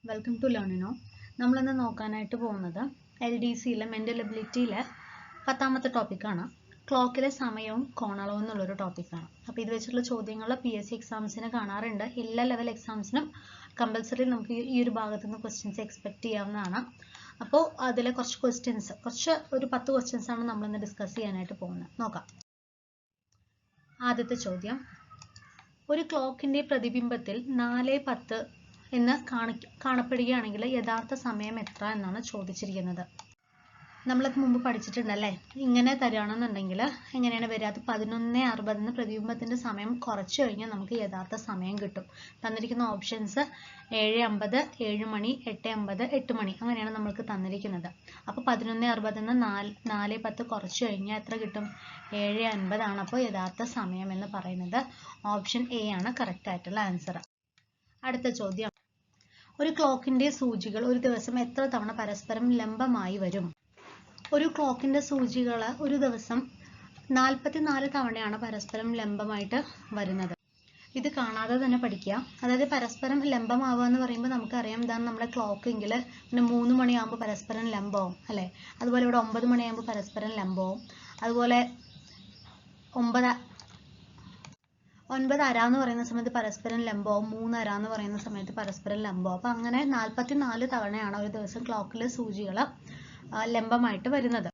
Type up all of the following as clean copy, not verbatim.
Welcome to Learnino. നമ്മളിന്ന് നോക്കാനായിട്ട് പോകുന്നത് LDCയിലെ മെൻ്റൽ എബിലിറ്റിയിലെ 10ാമത്തെ ടോപ്പിക്കാണ്. ക്ലോക്കിലെ സമയവും കോണളവും എന്നുള്ളൊരു ടോപ്പിക്കാണ്. അപ്പോൾ ഇത് വെച്ചിട്ടുള്ള ചോദ്യങ്ങൾ PSC എക്സാംസിന് കാണാറുണ്ട്. എല്ലാ ലെവൽ എക്സാംസിനും കമ്പൽസറി നമുക്ക് ഈ ഒരു ഭാഗത്തു നിന്ന് ക്വസ്റ്റ്യൻസ് എക്സ്പെക്ട് ചെയ്യാവുന്നതാണ്. അപ്പോൾ അതിലെ ഒരു 10 ക്വസ്റ്റ്യൻസ് ആണ് നമ്മളിന്ന് ഡിസ്കസ് ചെയ്യാനായിട്ട് പോകുന്നത്. നോക്കാം. ആദ്യത്തെ ചോദ്യം, ഒരു ക്ലോക്കിൻ്റെ പ്രതിബിംബത്തിൽ 4:10 എന്ന് കാണപ്പെടുകയാണെങ്കിൽ യഥാർത്ഥ സമയം എത്ര എന്നാണ് ചോദിച്ചിരിക്കുന്നത്. നമ്മളത് മുമ്പ് പഠിച്ചിട്ടുണ്ടല്ലേ. ഇങ്ങനെ തരികയാണെന്നുണ്ടെങ്കിൽ എങ്ങനെയാണ് വരിക? അത് 11:60 പ്രതിബിംബത്തിൻ്റെ സമയം കുറച്ച് കഴിഞ്ഞാൽ നമുക്ക് യഥാർത്ഥ സമയം കിട്ടും. തന്നിരിക്കുന്ന ഓപ്ഷൻസ് 7:50, 7 മണി, 8:50, 8 മണി അങ്ങനെയാണ് നമ്മൾക്ക് തന്നിരിക്കുന്നത്. അപ്പോൾ 11:60 4:10 കുറച്ച് കഴിഞ്ഞാൽ എത്ര കിട്ടും? 7:50 ആണ്. അപ്പോൾ യഥാർത്ഥ സമയം എന്ന് പറയുന്നത് ഓപ്ഷൻ എ ആണ് കറക്റ്റ് ആയിട്ടുള്ള ആൻസർ. അടുത്ത ചോദ്യം, ഒരു ക്ലോക്കിൻ്റെ സൂചികൾ ഒരു ദിവസം എത്ര തവണ പരസ്പരം ലംബമായി വരും? ഒരു ക്ലോക്കിൻ്റെ സൂചികൾ ഒരു ദിവസം 44 തവണയാണ് പരസ്പരം ലംബമായിട്ട് വരുന്നത്. ഇത് കാണാതെ തന്നെ പഠിക്കുക. അതായത് പരസ്പരം ലംബമാവുക എന്ന് പറയുമ്പോൾ നമുക്കറിയാം, ഇതാണ് നമ്മുടെ ക്ലോക്ക് എങ്കിൽ പിന്നെ 3 മണിയാകുമ്പോൾ പരസ്പരം ലംബവും അല്ലേ. അതുപോലെ ഇവിടെ 9 മണിയാകുമ്പോൾ പരസ്പരം ലംബവും, അതുപോലെ 9:30 എന്ന് പറയുന്ന സമയത്ത് പരസ്പരം ലംബവും, 3:30 എന്ന് പറയുന്ന സമയത്ത് പരസ്പരം ലംബവും. അപ്പം അങ്ങനെ 44 തവണയാണ് ഒരു ദിവസം ക്ലോക്കിലെ സൂചികൾ ലംബമായിട്ട് വരുന്നത്.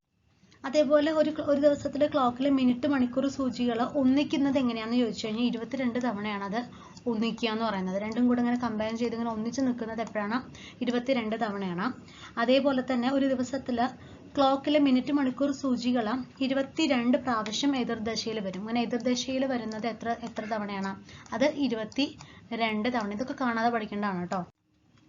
അതേപോലെ ഒരു ദിവസത്തിലെ ക്ലോക്കിലെ മിനിറ്റ്, മണിക്കൂർ സൂചികൾ ഒന്നിക്കുന്നത് എങ്ങനെയാണെന്ന് ചോദിച്ചു കഴിഞ്ഞാൽ 22 തവണയാണ് അത് ഒന്നിക്കുക എന്ന് പറയുന്നത്. രണ്ടും കൂടെ ഇങ്ങനെ കമ്പയർ ചെയ്ത് ഇങ്ങനെ ഒന്നിച്ച് നിൽക്കുന്നത് എപ്പോഴാണ്? 22 തവണയാണ്. അതേപോലെ തന്നെ ഒരു ദിവസത്തിൽ ക്ലോക്കിലെ മിനിറ്റ്, മണിക്കൂർ സൂചികൾ 22 പ്രാവശ്യം എതിർദശയിൽ വരും. അങ്ങനെ എതിർദശയിൽ വരുന്നത് എത്ര തവണയാണ്? അത് 22 തവണ. ഇതൊക്കെ കാണാതെ പഠിക്കേണ്ടതാണ് കേട്ടോ.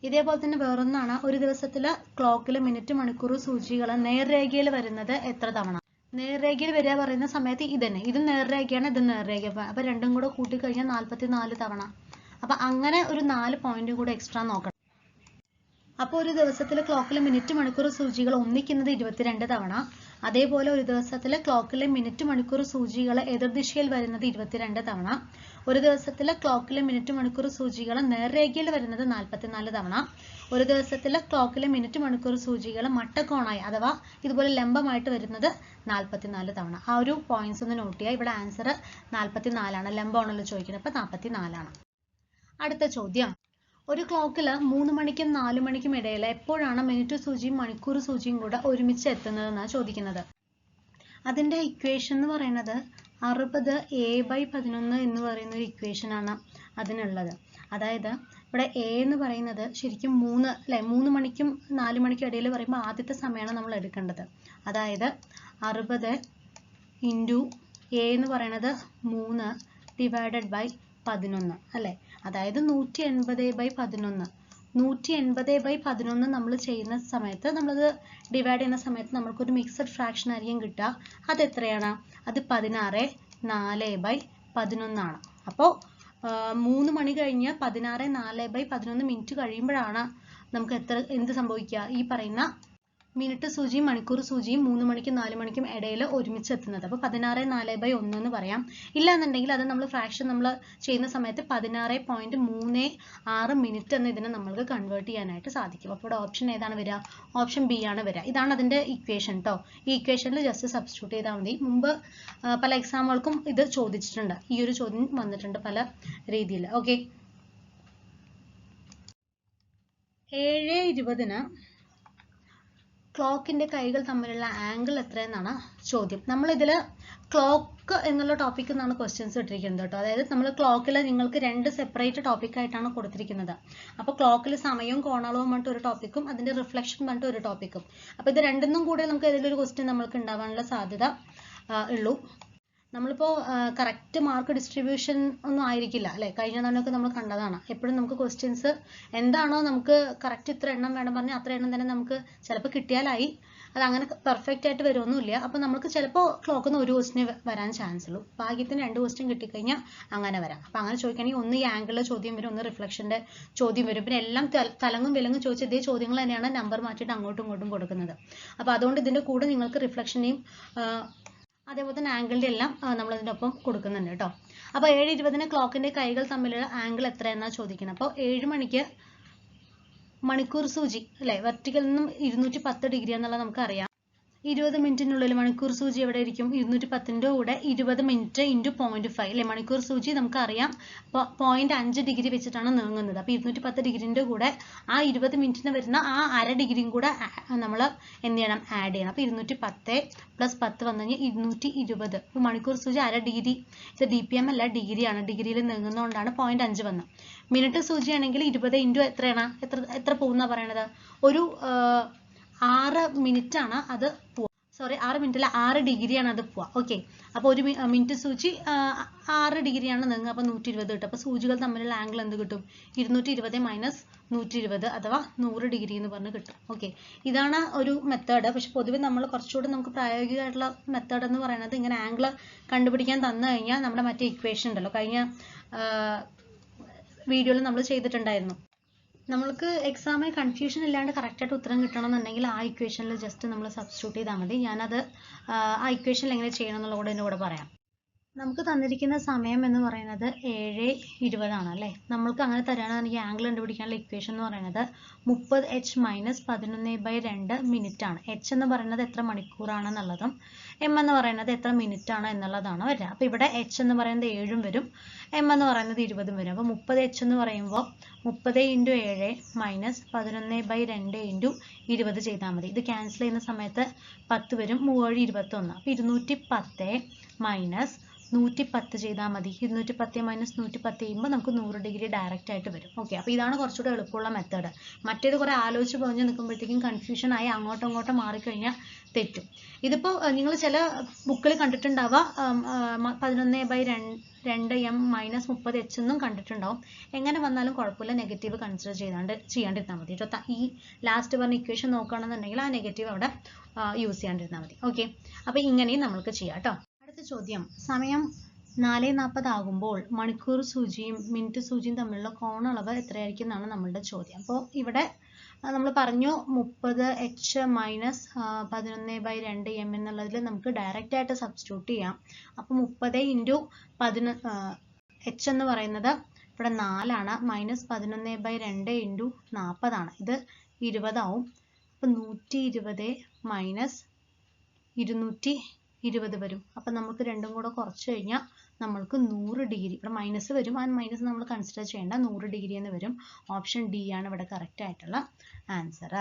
ഇതേപോലെ തന്നെ വേറൊന്നാണ്, ഒരു ദിവസത്തിൽ ക്ലോക്കിലെ മിനിറ്റ്, മണിക്കൂർ സൂചികൾ നേർരേഖയിൽ വരുന്നത് എത്ര തവണ? നേർരേഖയിൽ വരിക പറയുന്ന സമയത്ത് ഇതും നേർരേഖയാണ്, ഇതും നേർരേഖ. അപ്പം രണ്ടും കൂടെ കൂട്ടിക്കഴിഞ്ഞാൽ 44 തവണ. അപ്പം അങ്ങനെ ഒരു 4 പോയിന്റ് കൂടെ എക്സ്ട്രാ നോക്കണം. അപ്പോൾ ഒരു ദിവസത്തിൽ ക്ലോക്കിലെ മിനിറ്റ്, മണിക്കൂർ സൂചികൾ ഒന്നിക്കുന്നത് 22 തവണ. അതേപോലെ ഒരു ദിവസത്തിൽ ക്ലോക്കിലെ മിനിറ്റ്, മണിക്കൂർ സൂചികൾ എതിർദിശയിൽ വരുന്നത് 22 തവണ. ഒരു ദിവസത്തിൽ ക്ലോക്കിലെ മിനിറ്റ്, മണിക്കൂർ സൂചികൾ നേർരേഖയിൽ വരുന്നത് 44 തവണ. ഒരു ദിവസത്തിൽ ക്ലോക്കിലെ മിനിറ്റ്, മണിക്കൂർ സൂചികൾ മട്ടക്കോണായി അഥവാ ഇതുപോലെ ലംബമായിട്ട് വരുന്നത് 44 തവണ. ആ ഒരു പോയിന്റ്സ് ഒന്ന് നോട്ട് ചെയ്യുക. ഇവിടെ ആൻസർ 44 ആണ്. ലംബമാണല്ലോ ചോദിക്കുന്നത്, അപ്പോൾ 44 ആണ്. അടുത്ത ചോദ്യം, ഒരു ക്ലോക്കിൽ 3 മണിക്കും 4 മണിക്കും ഇടയിൽ എപ്പോഴാണ് മിനിറ്റ് സൂചിയും മണിക്കൂർ സൂചിയും കൂടെ ഒരുമിച്ച് എത്തുന്നതെന്നാണ് ചോദിക്കുന്നത്. അതിൻ്റെ ഇക്വേഷൻ എന്ന് പറയുന്നത് 60A/11 എന്ന് പറയുന്ന ഒരു ഇക്വേഷനാണ് അതിനുള്ളത്. അതായത് ഇവിടെ A എന്ന് പറയുന്നത് ശരിക്കും 3 അല്ലേ, 3 മണിക്കും 4 മണിക്കും ഇടയിൽ പറയുമ്പോൾ ആദ്യത്തെ സമയമാണ് നമ്മൾ എടുക്കേണ്ടത്. അതായത് 60 × A എന്ന് പറയുന്നത് 3 / 11 അല്ലേ. അതായത് 180/11. 180/11 നമ്മൾ ചെയ്യുന്ന സമയത്ത്, നമ്മളത് ഡിവൈഡ് ചെയ്യുന്ന സമയത്ത് നമ്മൾക്കൊരു മിക്സഡ് ഫ്രാക്ഷൻ ആയിരിക്കും കിട്ടുക. അത് എത്രയാണ്? അത് 16/4/11 ആണ്. അപ്പോൾ 3 മണി കഴിഞ്ഞ് 16/4/11 മിനിറ്റ് കഴിയുമ്പോഴാണ് നമുക്ക് എന്ത് സംഭവിക്കുക? ഈ പറയുന്ന മിനിറ്റ് സൂചിയും മണിക്കൂർ സൂചിയും 3 മണിക്കും 4 മണിക്കും ഇടയിൽ ഒരുമിച്ച് എത്തുന്നത്. അപ്പോൾ 16/4/1 എന്ന് പറയാം. ഇല്ലാന്നുണ്ടെങ്കിൽ അത് നമ്മൾ ഫ്രാക്ഷൻ നമ്മൾ ചെയ്യുന്ന സമയത്ത് 16.36 മിനിറ്റ് എന്ന് ഇതിനെ നമ്മൾക്ക് കൺവേർട്ട് ചെയ്യാനായിട്ട് സാധിക്കും. അപ്പോൾ ഇവിടെ ഓപ്ഷൻ ഏതാണ് വരിക? ഓപ്ഷൻ ബി ആണ് വരിക. ഇതാണ് അതിൻ്റെ ഇക്വേഷൻ കേട്ടോ. ഈ ഇക്വേഷനിൽ ജസ്റ്റ് സബ്സ്റ്റിറ്റ്യൂട്ട് ചെയ്താൽ മതി. മുമ്പ് പല എക്സാമുകൾക്കും ഇത് ചോദിച്ചിട്ടുണ്ട്. ഈ ഒരു ചോദ്യം വന്നിട്ടുണ്ട് പല രീതിയിൽ. ഓക്കെ, 7:20 ക്ലോക്കിൻ്റെ കൈകൾ തമ്മിലുള്ള ആംഗിൾ എത്രയെന്നാണ് ചോദ്യം. നമ്മളിതിൽ ക്ലോക്ക് എന്നുള്ള ടോപ്പിക്കിൽ നിന്നാണ് ക്വസ്റ്റ്യൻസ് ഇട്ടിരിക്കുന്നത് കേട്ടോ. അതായത് നമ്മൾ ക്ലോക്കിൽ നിങ്ങൾക്ക് 2 സെപ്പറേറ്റ് ടോപ്പിക്കായിട്ടാണ് കൊടുത്തിരിക്കുന്നത്. അപ്പോൾ ക്ലോക്കിൽ സമയവും കോണളവും പറഞ്ഞിട്ട് ഒരു ടോപ്പിക്കും അതിൻ്റെ റിഫ്ലക്ഷൻ പറഞ്ഞിട്ട് ഒരു ടോപ്പിക്കും. അപ്പോൾ ഇത് രണ്ടിനും കൂടെ നമുക്ക് ഏതെങ്കിലും ഒരു ക്വസ്റ്റ്യൻ നമ്മൾക്ക് ഉണ്ടാവാനുള്ള സാധ്യത ഉള്ളൂ. നമ്മളിപ്പോൾ കറക്റ്റ് മാർക്ക് ഡിസ്ട്രിബ്യൂഷൻ ഒന്നും ആയിരിക്കില്ല അല്ലേ. കഴിഞ്ഞ തവണയൊക്കെ നമ്മൾ കണ്ടതാണ്. എപ്പോഴും നമുക്ക് ക്വസ്റ്റ്യൻസ് എന്താണോ നമുക്ക് കറക്റ്റ് ഇത്ര എണ്ണം വേണം പറഞ്ഞാൽ അത്ര എണ്ണം തന്നെ നമുക്ക് ചിലപ്പോൾ കിട്ടിയാലായി. അത് അങ്ങനെ പെർഫെക്റ്റ് ആയിട്ട് വരുമൊന്നുമില്ല. അപ്പോൾ നമുക്ക് ചിലപ്പോൾ ക്ലോക്കിൽ നിന്ന് ഒരു ക്വസ്റ്റിന് വരാൻ ചാൻസ് ഉള്ളൂ. ഭാഗ്യത്തിന് 2 ക്വസ്റ്റ്യൻ കിട്ടിക്കഴിഞ്ഞാൽ അങ്ങനെ വരാം. അപ്പോൾ അങ്ങനെ ചോദിക്കുകയാണെങ്കിൽ ഒന്ന് ഈ ആംഗിളിലെ ചോദ്യം വരും, ഒന്ന് റിഫ്ലക്ഷൻ്റെ ചോദ്യം വരും. പിന്നെ എല്ലാം തലങ്ങും വിലങ്ങും ചോദിച്ച ഇതേ ചോദ്യങ്ങൾ തന്നെയാണ് നമ്പർ മാറ്റിയിട്ട് അങ്ങോട്ടും ഇങ്ങോട്ടും കൊടുക്കുന്നത്. അപ്പോൾ അതുകൊണ്ട് ഇതിൻ്റെ കൂടെ നിങ്ങൾക്ക് റിഫ്ലക്ഷനെയും അതേപോലെ തന്നെ ആംഗിളിൻ്റെ എല്ലാം നമ്മൾ അതിൻ്റെ ഒപ്പം കൊടുക്കുന്നുണ്ട് കേട്ടോ. അപ്പോൾ 7:20 ക്ലോക്കിൻ്റെ കൈകൾ തമ്മിലുള്ള ആംഗിൾ എത്രയെന്നാണ് ചോദിക്കുന്നത്. അപ്പോൾ 7 മണിക്ക് മണിക്കൂർ സൂചി അല്ലേ, വെർട്ടിക്കൽ നിന്നും 210 ഡിഗ്രി എന്നുള്ളത് നമുക്കറിയാം. 20 മിനിറ്റിനുള്ളിൽ മണിക്കൂർ സൂചി എവിടെ ഇരിക്കും? 210ന്റെ കൂടെ 20 മിനിറ്റ് ഇൻറ്റു 0.5 അല്ലേ. മണിക്കൂർ സൂചി നമുക്കറിയാം 0.5 ഡിഗ്രി വെച്ചിട്ടാണ് നീങ്ങുന്നത്. അപ്പോൾ 210 ഡിഗ്രിന്റെ കൂടെ ആ 20 മിനിറ്റിന് വരുന്ന ആ അര ഡിഗ്രിയും കൂടെ നമ്മൾ എന്ത് ചെയ്യണം? ആഡ് ചെയ്യണം. അപ്പോൾ 210 + 10 വന്നു കഴിഞ്ഞാൽ 220. അപ്പോൾ മണിക്കൂർ സൂചി അര ഡിഗ്രി, ഇത് DPM അല്ല ഡിഗ്രിയാണ്, ഡിഗ്രിയിൽ നീങ്ങുന്നതുകൊണ്ടാണ് 0.5 വന്നത്. മിനിറ്റ് സൂചിയാണെങ്കിൽ 20 ഇൻറ്റു എത്രയാണ്, എത്ര പോകുന്ന പറയണത്? ഒരു 6 മിനിറ്റ് ആണ് അത് പോവുക. സോറി 6 മിനിറ്റ് അല്ല, 6 ഡിഗ്രിയാണ് അത് പോവുക. ഓക്കെ, അപ്പോൾ ഒരു മിനിറ്റ് സൂചി 6 ഡിഗ്രിയാണ് നീങ്ങുക. അപ്പോൾ 120 കിട്ടും. അപ്പോൾ സൂചികൾ തമ്മിലുള്ള ആംഗിൾ എന്ത് കിട്ടും? 220 - 120 അഥവാ 100 ഡിഗ്രി എന്ന് പറഞ്ഞ് കിട്ടും. ഓക്കെ, ഇതാണ് ഒരു മെത്തേഡ്. പക്ഷെ പൊതുവെ നമ്മൾ കുറച്ചുകൂടി നമുക്ക് പ്രായോഗികമായിട്ടുള്ള മെത്തേഡ് എന്ന് പറയുന്നത് ഇങ്ങനെ ആംഗിൾ കണ്ടുപിടിക്കാൻ തന്നു കഴിഞ്ഞാൽ നമ്മുടെ മറ്റേ ഇക്വേഷൻ ഉണ്ടല്ലോ, കഴിഞ്ഞ വീഡിയോയിൽ നമ്മൾ ചെയ്തിട്ടുണ്ടായിരുന്നു. നമ്മൾക്ക് എക്സാമിന് കൺഫ്യൂഷൻ ഇല്ലാണ്ട് കറക്റ്റായിട്ട് ഉത്തരം കിട്ടണമെന്നുണ്ടെങ്കിൽ ആ ഇക്വേഷനിൽ ജസ്റ്റ് നമ്മൾ സബ്സ്റ്റിറ്റ്യൂട്ട് ചെയ്താൽ മതി. ഞാനത് ആ ഇക്വേഷനിൽ എങ്ങനെ ചെയ്യണം എന്നുള്ളത് കൂടെ എൻ്റെ കൂടെ പറയാം. നമുക്ക് തന്നിരിക്കുന്ന സമയം എന്ന് പറയുന്നത് 7:20 ആണ് അല്ലേ. നമ്മൾക്ക് അങ്ങനെ തരാനാണെങ്കിൽ ആംഗിൾ കണ്ടുപിടിക്കാനുള്ള ഇക്വേഷൻ എന്ന് പറയുന്നത് 30h - 11/2 മിനിറ്റ് ആണ്. എച്ച് എന്ന് പറയുന്നത് എത്ര മണിക്കൂറാണെന്നുള്ളതും എം എന്ന് പറയുന്നത് എത്ര മിനിറ്റ് ആണ് എന്നുള്ളതാണ് വരിക. അപ്പോൾ ഇവിടെ എച്ച് എന്ന് പറയുന്നത് 7 വരും, എം എന്ന് പറയുന്നത് 20 വരും. അപ്പോൾ 30h എന്ന് പറയുമ്പോൾ 30 × 7 - 11/2 × 20 ചെയ്താൽ മതി. ഇത് ക്യാൻസൽ ചെയ്യുന്ന സമയത്ത് 10 വരും, 3 × 21. അപ്പോൾ 210 - 110 ചെയ്താൽ മതി. 210 - 110 ചെയ്യുമ്പോൾ നമുക്ക് 100 ഡിഗ്രി ഡയറക്റ്റ് ആയിട്ട് വരും. ഓക്കെ, അപ്പോൾ ഇതാണ് കുറച്ചുകൂടെ എളുപ്പമുള്ള മെത്തേഡ്. മറ്റേത് കുറേ ആലോചിച്ച് പോഞ്ഞ് നിൽക്കുമ്പോഴത്തേക്കും കൺഫ്യൂഷൻ ആയി അങ്ങോട്ടും മാറിക്കഴിഞ്ഞാൽ തെറ്റും. ഇതിപ്പോൾ നിങ്ങൾ ചില ബുക്കിൽ കണ്ടിട്ടുണ്ടാവുക 11/2 m - 30h എന്നും കണ്ടിട്ടുണ്ടാവും. എങ്ങനെ വന്നാലും കുഴപ്പമില്ല, നെഗറ്റീവ് കൺസിഡർ ചെയ്യാണ്ടിരുന്നാൽ മതി കേട്ടോ. ഈ ലാസ്റ്റ് പറഞ്ഞ ഇക്വേഷൻ നോക്കുകയാണെന്നുണ്ടെങ്കിൽ ആ നെഗറ്റീവ് അവിടെ യൂസ് ചെയ്യാണ്ടിരുന്നാൽ മതി. ഓക്കെ, അപ്പോൾ ഇങ്ങനെയും നമ്മൾക്ക് ചെയ്യാം കേട്ടോ. അടുത്ത ചോദ്യം, സമയം 4:40 ആകുമ്പോൾ മണിക്കൂർ സൂചിയും മിനിറ്റ് സൂചിയും തമ്മിലുള്ള കോണളവ് എത്രയായിരിക്കും എന്നാണ് നമ്മളുടെ ചോദ്യം. അപ്പോൾ ഇവിടെ നമ്മൾ പറഞ്ഞു 30h - 11/2 m എന്നുള്ളതിൽ നമുക്ക് ഡയറക്റ്റ് ആയിട്ട് സബ്സ്റ്റിറ്റ്യൂട്ട് ചെയ്യാം. അപ്പോൾ 30 × h എന്ന് പറയുന്നത് ഇവിടെ 4 ആണ്, -11/2 × 40 ആണ്, ഇത് 20 ആവും. അപ്പോൾ 120 - 220 വരും. അപ്പം നമുക്ക് രണ്ടും കൂടെ കുറച്ച് കഴിഞ്ഞാൽ നമ്മൾക്ക് 100 ഡിഗ്രി, ഇവിടെ മൈനസ് വരും, ആ മൈനസ് നമ്മൾ കൺസിഡർ ചെയ്യേണ്ട, 100 ഡിഗ്രി എന്ന് വരും. ഓപ്ഷൻ ഡി ആണ് ഇവിടെ കറക്റ്റ് ആയിട്ടുള്ള ആൻസർ.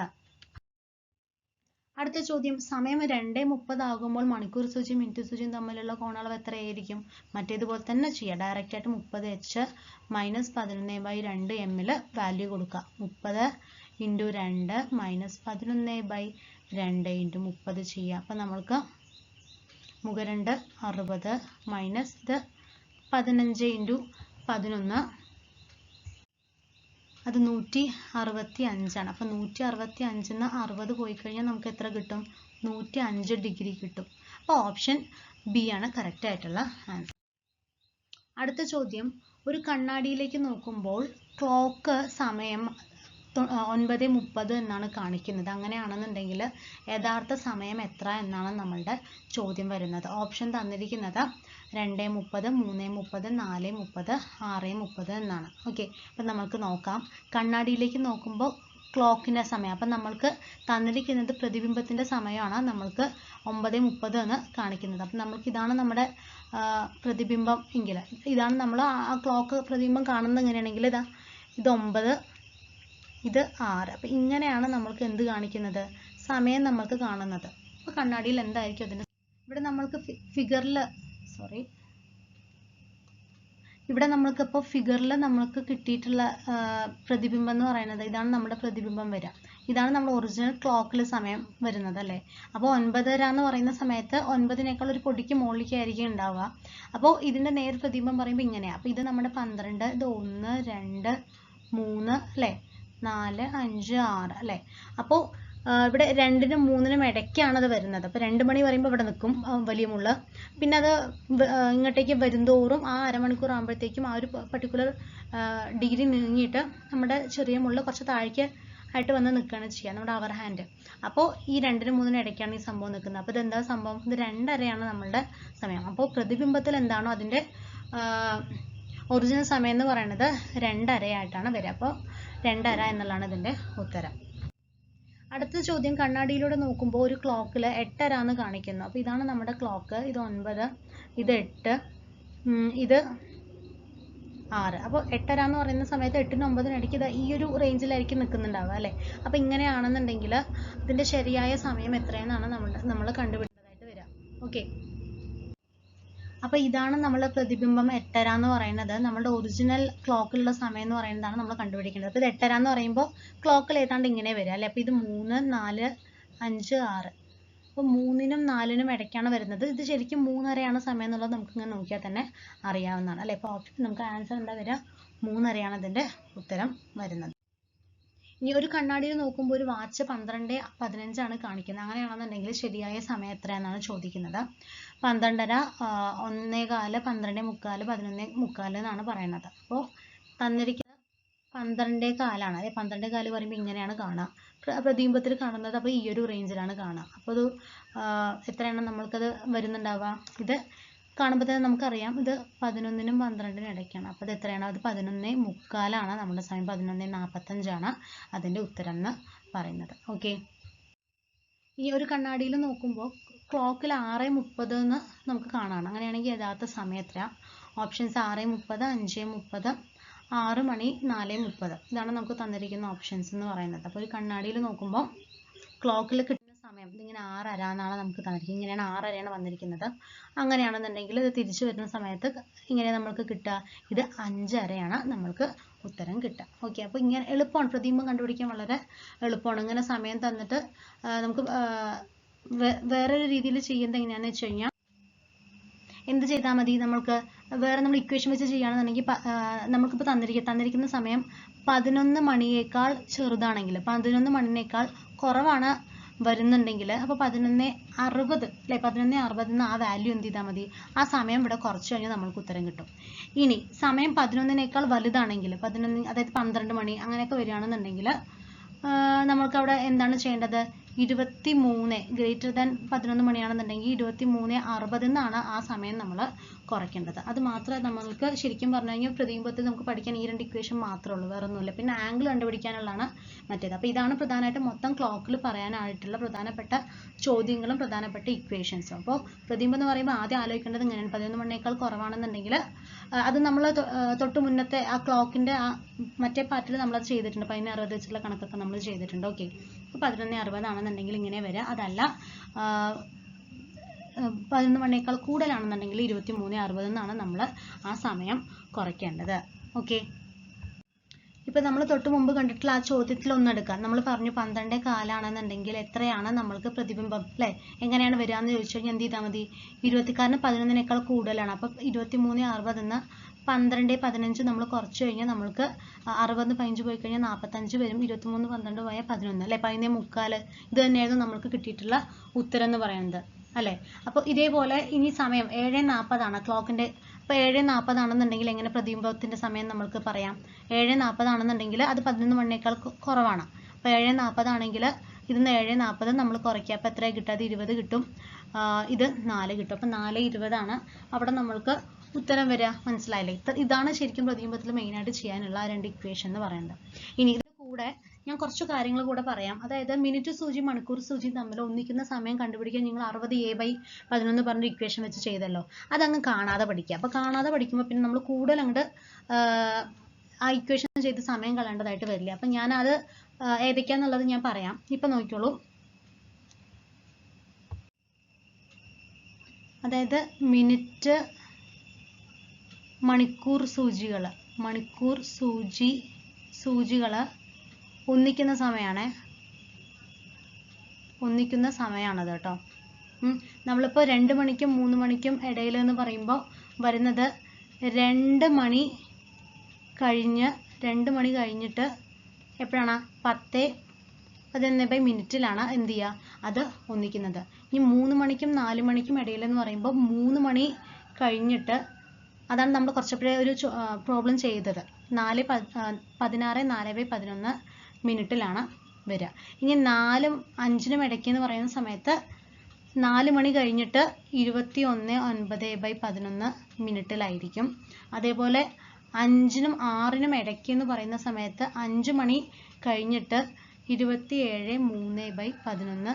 അടുത്ത ചോദ്യം, സമയം 2:30 ആകുമ്പോൾ മണിക്കൂർ സൂചിയും മിനിറ്റ് സൂചിയും തമ്മിലുള്ള കോണളവ് എത്രയായിരിക്കും? മറ്റേതുപോലെ തന്നെ ചെയ്യുക, ഡയറക്റ്റ് ആയിട്ട് 30h - 11/2 m വാല്യൂ കൊടുക്കുക. 30 × 2 - 11/2 × 30 ചെയ്യുക. അപ്പം നമ്മൾക്ക് 2 60 മൈനസ് ഇത് 15 × 11, അത് 165 ആണ്. അപ്പം 165 ന്ന് 60 പോയി കഴിഞ്ഞാൽ നമുക്ക് എത്ര കിട്ടും? 105 ഡിഗ്രി കിട്ടും. അപ്പോൾ ഓപ്ഷൻ ബി ആണ് കറക്റ്റ് ആയിട്ടുള്ള ആൻസർ. അടുത്ത ചോദ്യം, ഒരു കണ്ണാടിയിലേക്ക് നോക്കുമ്പോൾ ക്ലോക്ക് സമയം 9:30 എന്നാണ് കാണിക്കുന്നത്. അങ്ങനെയാണെന്നുണ്ടെങ്കിൽ യഥാർത്ഥ സമയം എത്ര എന്നാണ് നമ്മളുടെ ചോദ്യം വരുന്നത്. ഓപ്ഷൻ തന്നിരിക്കുന്നത് 2:30, 3:30, 4:30, 6:30 എന്നാണ്. ഓക്കെ, അപ്പം നമുക്ക് നോക്കാം. കണ്ണാടിയിലേക്ക് നോക്കുമ്പോൾ ക്ലോക്കിൻ്റെ സമയം, അപ്പം നമ്മൾക്ക് തന്നിരിക്കുന്നത് പ്രതിബിംബത്തിൻ്റെ സമയമാണ് നമ്മൾക്ക് 9:30 എന്ന് കാണിക്കുന്നത്. അപ്പം നമ്മൾക്ക് ഇതാണ് നമ്മുടെ പ്രതിബിംബം എങ്കിൽ, ഇതാണ് നമ്മൾ ആ ക്ലോക്ക് പ്രതിബിംബം കാണുന്നത് എങ്ങനെയാണെങ്കിൽ ഇത് 9, ഇത് 6. അപ്പം ഇങ്ങനെയാണ് നമ്മൾക്ക് എന്ത് കാണിക്കുന്നത്? സമയം നമ്മൾക്ക് കാണുന്നത്. അപ്പോൾ കണ്ണാടിയിൽ എന്തായിരിക്കും അതിൻ്റെ, ഇവിടെ നമ്മൾക്ക് ഇവിടെ നമ്മൾക്കിപ്പോൾ ഫിഗറിൽ നമ്മൾക്ക് കിട്ടിയിട്ടുള്ള പ്രതിബിംബം എന്ന് പറയുന്നത് ഇതാണ് നമ്മുടെ പ്രതിബിംബം വരിക. ഇതാണ് നമ്മുടെ ഒറിജിനൽ ക്ലോക്കിൽ സമയം വരുന്നത് അല്ലേ. അപ്പോൾ 9:30 എന്ന് പറയുന്ന സമയത്ത് 9-നേക്കാൾ ഒരു പൊടിക്ക് മുകളിലേക്കായിരിക്കും ഉണ്ടാവുക. അപ്പോൾ ഇതിൻ്റെ നേർ പ്രതിബിംബം പറയുമ്പോൾ ഇങ്ങനെയാണ്. അപ്പോൾ ഇത് നമ്മുടെ 12, ഇത് 1, 2, 3 അല്ലേ, 4, 5, 6 അല്ലേ. അപ്പോൾ ഇവിടെ 2-നും 3-നും ഇടയ്ക്കാണ് അത് വരുന്നത്. അപ്പോൾ 2 മണി പറയുമ്പോൾ ഇവിടെ നിൽക്കും വലിയ മുള്ള, പിന്നെ അത് ഇങ്ങോട്ടേക്ക് വരുന്തോറും ആ അരമണിക്കൂർ ആകുമ്പോഴത്തേക്കും ആ ഒരു പർട്ടിക്കുലർ ഡിഗ്രി നീങ്ങിയിട്ട് നമ്മുടെ ചെറിയ മുള്ള കുറച്ച് താഴേക്ക് ആയിട്ട് വന്ന് നിൽക്കുകയാണ് ചെയ്യുക, നമ്മുടെ അവർ ഹാൻഡ്. അപ്പോൾ ഈ 2-നും 3-നും ഇടയ്ക്കാണ് ഈ സംഭവം നിൽക്കുന്നത്. അപ്പോൾ ഇതെന്താ സംഭവം? ഇത് 2:30 നമ്മളുടെ സമയം. അപ്പോൾ പ്രതിബിംബത്തിൽ എന്താണോ അതിൻ്റെ ഒറിജിനൽ സമയം എന്ന് പറയുന്നത് 2:30 ആയിട്ടാണ് വരിക. അപ്പോൾ 2.5 എന്നുള്ളതാണ് ഇതിൻ്റെ ഉത്തരം. അടുത്ത ചോദ്യം, കണ്ണാടിയിലൂടെ നോക്കുമ്പോൾ ഒരു ക്ലോക്കിൽ 8:30 എന്ന് കാണിക്കുന്നു. അപ്പോൾ ഇതാണ് നമ്മുടെ ക്ലോക്ക്. ഇത് 9, ഇത് 8, ഇത് 6. അപ്പോൾ 8:30 എന്ന് പറയുന്ന സമയത്ത് 8-നും 9-നും ഇടയ്ക്ക് ഈ ഒരു റേഞ്ചിലായിരിക്കും നിൽക്കുന്നുണ്ടാവുക അല്ലേ. അപ്പോൾ ഇങ്ങനെയാണെന്നുണ്ടെങ്കിൽ ഇതിൻ്റെ ശരിയായ സമയം എത്രയെന്നാണ് നമ്മൾ കണ്ടുപിടിക്കേണ്ടതായിട്ട് വരിക. ഓക്കെ, അപ്പോൾ ഇതാണ് നമ്മളെ പ്രതിബിംബം 8:30 എന്ന് പറയുന്നത്. നമ്മുടെ ഒറിജിനൽ ക്ലോക്കിലുള്ള സമയം എന്ന് പറയുന്നതാണ് നമ്മൾ കണ്ടുപിടിക്കേണ്ടത്. അപ്പോൾ ഇത് 8:30 എന്ന് പറയുമ്പോൾ ക്ലോക്കിൽ ഏതാണ്ട് ഇങ്ങനെ വരിക അല്ലേ. അപ്പോൾ ഇത് 3, 4, 5, 6. അപ്പോൾ 3-നും 4-നും ഇടയ്ക്കാണ് വരുന്നത്. ഇത് ശരിക്കും 3:30 സമയം എന്നുള്ളത് നമുക്ക് ഇങ്ങനെ നോക്കിയാൽ തന്നെ അറിയാവുന്നതാണ് അല്ലേ. അപ്പോൾ ഓപ്ഷൻ നമുക്ക് ആൻസർ എന്താ വരിക? 3:30 ഇതിൻ്റെ ഉത്തരം വരുന്നത്. ഇനി ഒരു കണ്ണാടിയിൽ നോക്കുമ്പോൾ ഒരു വാച്ച് 12:15 കാണിക്കുന്നത്. അങ്ങനെയാണെന്നുണ്ടെങ്കിൽ ശരിയായ സമയം എത്രയാണെന്നാണ് ചോദിക്കുന്നത്. 12:30, 1:15, 12:45, 11:45 എന്നാണ് പറയുന്നത്. അപ്പോൾ തന്നിരിക്കുന്നത് 12:15 അല്ലെ. 12:15 പറയുമ്പോൾ ഇങ്ങനെയാണ് കാണുക, പ്രതിബിംബത്തിൽ കാണുന്നത്. അപ്പോൾ ഈ ഒരു റേഞ്ചിലാണ് കാണുക. അപ്പോൾ അത് എത്രയാണ് നമ്മൾക്കത് വരുന്നുണ്ടാവുക? ഇത് കാണുമ്പോൾ തന്നെ നമുക്കറിയാം ഇത് 11-നും 12-നും ഇടയ്ക്കാണ്. അപ്പോൾ അത് എത്രയാണ്? അത് 11:45 നമ്മുടെ സമയം. 11:45 അതിൻ്റെ ഉത്തരം എന്ന് പറയുന്നത്. ഓക്കെ, ഈ ഒരു കണ്ണാടിയിൽ നോക്കുമ്പോൾ ക്ലോക്കിൽ 6:30 എന്ന് നമുക്ക് കാണാം. അങ്ങനെയാണെങ്കിൽ യഥാർത്ഥ സമയം എത്ര? ഓപ്ഷൻസ് 6:30, 5:30, 6 മണി, 4:30. ഇതാണ് നമുക്ക് തന്നിരിക്കുന്ന ഓപ്ഷൻസ് എന്ന് പറയുന്നത്. അപ്പോൾ ഒരു കണ്ണാടിയിൽ നോക്കുമ്പോൾ ക്ലോക്കിൽ കിട്ടുന്ന സമയം ഇതിങ്ങനെ 6:30 എന്നാണ് നമുക്ക് തന്നിരിക്കുന്നത്. ഇങ്ങനെയാണ് 6:30 വന്നിരിക്കുന്നത്. അങ്ങനെയാണെന്നുണ്ടെങ്കിൽ ഇത് തിരിച്ചു വരുന്ന സമയത്ത് ഇങ്ങനെ നമ്മൾക്ക് കിട്ടുക, ഇത് 5:30 നമ്മൾക്ക് ഉത്തരം കിട്ടുക. ഓക്കെ, അപ്പോൾ ഇങ്ങനെ എളുപ്പമാണ്, പ്രതിബിംബം കണ്ടുപിടിക്കാൻ വളരെ എളുപ്പമാണ്. ഇങ്ങനെ സമയം തന്നിട്ട് നമുക്ക് വേറൊരു രീതിയിൽ ചെയ്യുന്നത് എങ്ങനെയാണെന്ന് വെച്ച് കഴിഞ്ഞാൽ എന്ത് ചെയ്താൽ മതി? നമ്മൾ ഇക്വേഷൻ വെച്ച് ചെയ്യുകയാണെന്നുണ്ടെങ്കിൽ നമുക്കിപ്പോൾ തന്നിരിക്കുന്ന സമയം 11 മണിയേക്കാൾ ചെറുതാണെങ്കിൽ, 11 മണിനേക്കാൾ കുറവാണ് വരുന്നുണ്ടെങ്കിൽ, അപ്പോൾ 11:60 അല്ലെ, 11:60 ആ വാല്യൂ എന്ത് ചെയ്താൽ മതി? ആ സമയം ഇവിടെ കുറച്ച് കഴിഞ്ഞാൽ നമ്മൾക്ക് ഉത്തരം കിട്ടും. ഇനി സമയം 11-നേക്കാൾ വലുതാണെങ്കിൽ, 11 അതായത് 12 മണി അങ്ങനെയൊക്കെ വരികയാണെന്നുണ്ടെങ്കിൽ നമ്മൾക്ക് അവിടെ എന്താണ് ചെയ്യേണ്ടത്? 23 ഗ്രേറ്റർ ദാൻ 11 മണിയാണെന്നുണ്ടെങ്കിൽ 23:60 എന്നാണ് ആ സമയം നമ്മൾ കുറയ്ക്കേണ്ടത്. അത് മാത്രമേ നമ്മൾക്ക് ശരിക്കും പറഞ്ഞു കഴിഞ്ഞാൽ പ്രതിബിംബത്തിൽ നമുക്ക് പഠിക്കാൻ ഈ 2 ഇക്വേഷൻ മാത്രമേ ഉള്ളൂ, വേറെ ഒന്നുമില്ല. പിന്നെ ആംഗിൾ കണ്ടുപിടിക്കാനുള്ളതാണ് മറ്റേത്. അപ്പോൾ ഇതാണ് പ്രധാനമായിട്ട് മൊത്തം ക്ലോക്കിൽ പറയാനായിട്ടുള്ള പ്രധാനപ്പെട്ട ചോദ്യങ്ങളും പ്രധാനപ്പെട്ട ഇക്വേഷൻസും. അപ്പോൾ പ്രതിബിംബം എന്ന് പറയുമ്പോൾ ആദ്യം ആലോചിക്കേണ്ടത് ഇങ്ങനെയാണ്. 11 മണിയേക്കാൾ കുറവാണെന്നുണ്ടെങ്കിൽ അത് നമ്മൾ തൊട്ട് മുന്നത്തെ ആ ക്ലോക്കിൻ്റെ ആ മറ്റേ പാർട്ടിൽ നമ്മളത് ചെയ്തിട്ടുണ്ട്. 11:60 വെച്ചുള്ള കണക്കൊക്കെ നമ്മൾ ചെയ്തിട്ടുണ്ട്. ഓക്കെ, അപ്പോൾ 11:60 ആണെന്നുണ്ടെങ്കിൽ ഇങ്ങനെ വരിക. അതല്ല 11 മണിയേക്കാൾ കൂടുതലാണെന്നുണ്ടെങ്കിൽ 23:60 എന്നാണ് നമ്മൾ ആ സമയം കുറയ്ക്കേണ്ടത്. ഓക്കെ, ഇപ്പം നമ്മൾ തൊട്ട് മുമ്പ് കണ്ടിട്ടുള്ള ആ ചോദ്യത്തിൽ ഒന്നെടുക്കാം. നമ്മൾ പറഞ്ഞു 12:15 ആണെന്നുണ്ടെങ്കിൽ എത്രയാണ് നമ്മൾക്ക് പ്രതിബിംബം അല്ലേ, എങ്ങനെയാണ് വരിക എന്ന് ചോദിച്ചു കഴിഞ്ഞാൽ എന്ത് ചെയ്താൽ മതി? 20 കാരണം 11-നേക്കാൾ കൂടുതലാണ്. അപ്പം 23:60 എന്ന് 12:15 നമ്മൾ കുറച്ച് കഴിഞ്ഞാൽ നമ്മൾക്ക് 60 15 പോയി കഴിഞ്ഞാൽ 45 വരും. 23 12 പോയാൽ 11 അല്ലേ, 11:45. ഇത് തന്നെയായിരുന്നു നമ്മൾക്ക് കിട്ടിയിട്ടുള്ള ഉത്തരം എന്ന് പറയുന്നത് അല്ലേ. അപ്പോൾ ഇതേപോലെ ഇനി സമയം 7:40 ക്ലോക്കിൻ്റെ. അപ്പോൾ 7:40 ആണെന്നുണ്ടെങ്കിൽ എങ്ങനെ പ്രതിബിംബത്തിൻ്റെ സമയം നമ്മൾക്ക് പറയാം? 7:40 ആണെന്നുണ്ടെങ്കിൽ അത് 11 മണിയേക്കാൾ കുറവാണ്. അപ്പോൾ 7:40 ആണെങ്കിൽ ഇതിന്ന് 7:40 നമ്മൾ കുറയ്ക്കുക. അപ്പോൾ എത്ര കിട്ടുക? അത് 20 കിട്ടും. ഇത് 4 കിട്ടും. അപ്പോൾ 4:20 അവിടെ നമ്മൾക്ക് ഉത്തരം വരിക. മനസ്സിലായില്ലേ? ഇതാണ് ശരിക്കും പ്രതിബിംബത്തിൽ മെയിനായിട്ട് ചെയ്യാനുള്ള ആ 2 ഇക്വേഷൻ എന്ന് പറയുന്നത്. ഇനി ഇത് കൂടെ ഞാൻ കുറച്ച് കാര്യങ്ങൾ കൂടെ പറയാം. അതായത് മിനിറ്റ് സൂചി മണിക്കൂർ സൂചി തമ്മിൽ ഒന്നിക്കുന്ന സമയം കണ്ടുപിടിക്കാൻ നിങ്ങൾ 60A/11 പറഞ്ഞ ഇക്വേഷൻ വെച്ച് ചെയ്തല്ലോ, അതങ്ങ് കാണാതെ പഠിക്കുക. അപ്പോൾ കാണാതെ പഠിക്കുമ്പോൾ പിന്നെ നമ്മൾ കൂടുതൽ അങ്ങോട്ട് ആ ഇക്വേഷൻ ചെയ്ത് സമയം കളയേണ്ടതായിട്ട് വരില്ല. അപ്പം ഞാനത് ഏതൊക്കെയാണെന്നുള്ളത് ഞാൻ പറയാം. ഇപ്പം നോക്കിക്കോളൂ. അതായത് മിനിറ്റ് മണിക്കൂർ സൂചികൾ ഒന്നിക്കുന്ന സമയമാണത് കേട്ടോ. നമ്മളിപ്പോൾ 2 മണിക്കും 3 മണിക്കും ഇടയിൽ എന്ന് പറയുമ്പോൾ വരുന്നത് 2 മണി കഴിഞ്ഞിട്ട് എപ്പോഴാണ്? 10:11 മിനിറ്റിലാണ് എന്ത് ചെയ്യുക? അത് ഒന്നിക്കുന്നത്. ഇനി 3 മണിക്കും 4 മണിക്കും ഇടയിൽ എന്ന് പറയുമ്പോൾ 3 മണി കഴിഞ്ഞിട്ട്, അതാണ് നമ്മൾ കുറച്ചപ്പോഴേ ഒരു പ്രോബ്ലം ചെയ്തത്. 4:16 മിനിറ്റിലാണ് വരിക. ഇനി 4-നും 5-നും ഇടയ്ക്ക് എന്ന് പറയുന്ന സമയത്ത് 4 മണി കഴിഞ്ഞിട്ട് 21:09/11 മിനിറ്റിലായിരിക്കും. അതേപോലെ 5നും 6നും ഇടയ്ക്ക് എന്ന് പറയുന്ന സമയത്ത് 5 മണി കഴിഞ്ഞിട്ട് 27:3/11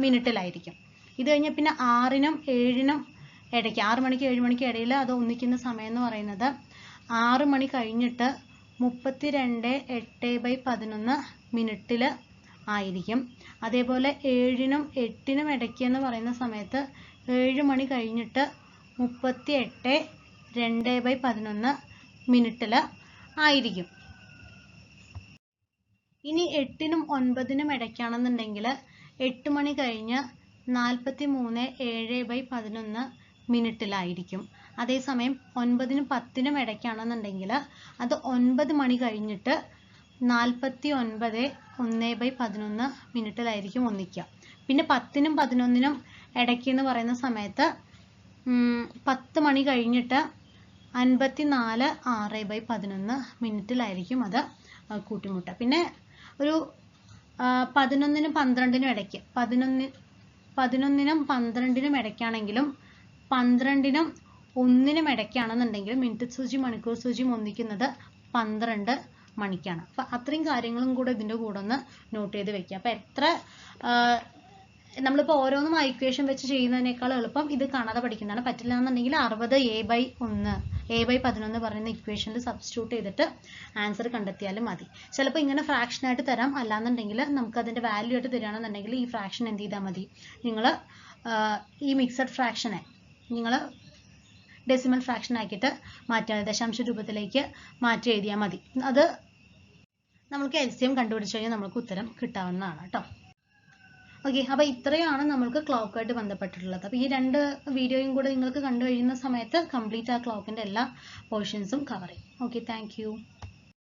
മിനിറ്റിലായിരിക്കും. ഇത് കഴിഞ്ഞാൽ പിന്നെ 6നും 7നും ഇടയ്ക്ക് 6 മണിക്ക് 7 മണിക്ക് ഇടയിൽ അത് ഒന്നിക്കുന്ന സമയം എന്ന് പറയുന്നത് 6 മണി കഴിഞ്ഞിട്ട് 32:08/11 മിനിറ്റിൽ ആയിരിക്കും. അതേപോലെ 7നും 8നും ഇടയ്ക്ക് എന്ന് പറയുന്ന സമയത്ത് 7 മണി കഴിഞ്ഞിട്ട് 38:02/11 മിനിറ്റിൽ ആയിരിക്കും. ഇനി 8നും 9നും ഇടയ്ക്കാണെന്നുണ്ടെങ്കിൽ 8 മണി കഴിഞ്ഞ് 43:07/11 മിനിറ്റിലായിരിക്കും. അതേസമയം 9നും 10നും ഇടയ്ക്കാണെന്നുണ്ടെങ്കിൽ അത് 9 മണി കഴിഞ്ഞിട്ട് 49:01/11 മിനിറ്റിലായിരിക്കും ഒന്നിക്കുക. പിന്നെ 10നും 11നും ഇടയ്ക്ക് എന്ന് പറയുന്ന സമയത്ത് 10 മണി കഴിഞ്ഞിട്ട് 54:06/11 മിനിറ്റിലായിരിക്കും അത് കൂട്ടിമുട്ടുക. പിന്നെ ഒരു 11നും 12നും ഇടയ്ക്ക് 11നും 12നും ഇടയ്ക്കാണെങ്കിലും 12നും 1നും ഇടയ്ക്കാണെന്നുണ്ടെങ്കിൽ മിനിറ്റ് സൂചി മണിക്കൂർ സൂചിയും ഒന്നിക്കുന്നത് 12 മണിക്കാണ്. അപ്പം അത്രയും കാര്യങ്ങളും കൂടെ ഇതിൻ്റെ കൂടെ ഒന്ന് നോട്ട് ചെയ്ത് വെക്കുക. അപ്പം എത്ര നമ്മളിപ്പോൾ ഓരോന്നും ഇക്വേഷൻ വെച്ച് ചെയ്യുന്നതിനേക്കാൾ എളുപ്പം ഇത് കാണാതെ പഠിക്കുന്നതാണ്. പറ്റില്ല എന്നുണ്ടെങ്കിൽ 60a/11 പറയുന്ന ഇക്വേഷനിൽ സബ്സ്റ്റിറ്റ്യൂട്ട് ചെയ്തിട്ട് ആൻസർ കണ്ടെത്തിയാലും മതി. ചിലപ്പോൾ ഇങ്ങനെ ഫ്രാക്ഷനായിട്ട് തരാം, അല്ലാന്നുണ്ടെങ്കിൽ നമുക്ക് അതിൻ്റെ വാല്യൂ ആയിട്ട് തരികയാണെന്നുണ്ടെങ്കിൽ ഈ ഫ്രാക്ഷൻ എന്ത് ചെയ്താൽ മതി, നിങ്ങൾ ഈ മിക്സഡ് ഫ്രാക്ഷനെ നിങ്ങൾ ഡെസിമൽ ഫ്രാക്ഷൻ ആക്കിയിട്ട് മാറ്റിയാൽ ദശാംശ രൂപത്തിലേക്ക് മാറ്റി എഴുതിയാൽ മതി. അത് നമുക്ക് LCM കണ്ടുപിടിച്ച് കഴിഞ്ഞാൽ നമുക്ക് ഉത്തരം കിട്ടാവുന്നതാണ് കേട്ടോ. ഓക്കെ, അപ്പോൾ ഇത്രയാണ് നമ്മൾക്ക് ക്ലോക്കായിട്ട് ബന്ധപ്പെട്ടിട്ടുള്ളത്. അപ്പോൾ ഈ 2 വീഡിയോയും കൂടെ നിങ്ങൾക്ക് കണ്ടു കഴിയുന്ന സമയത്ത് കംപ്ലീറ്റ് ആ ക്ലോക്കിൻ്റെ എല്ലാ പോർഷൻസും കവർ ചെയ്യും. Okay, thank you.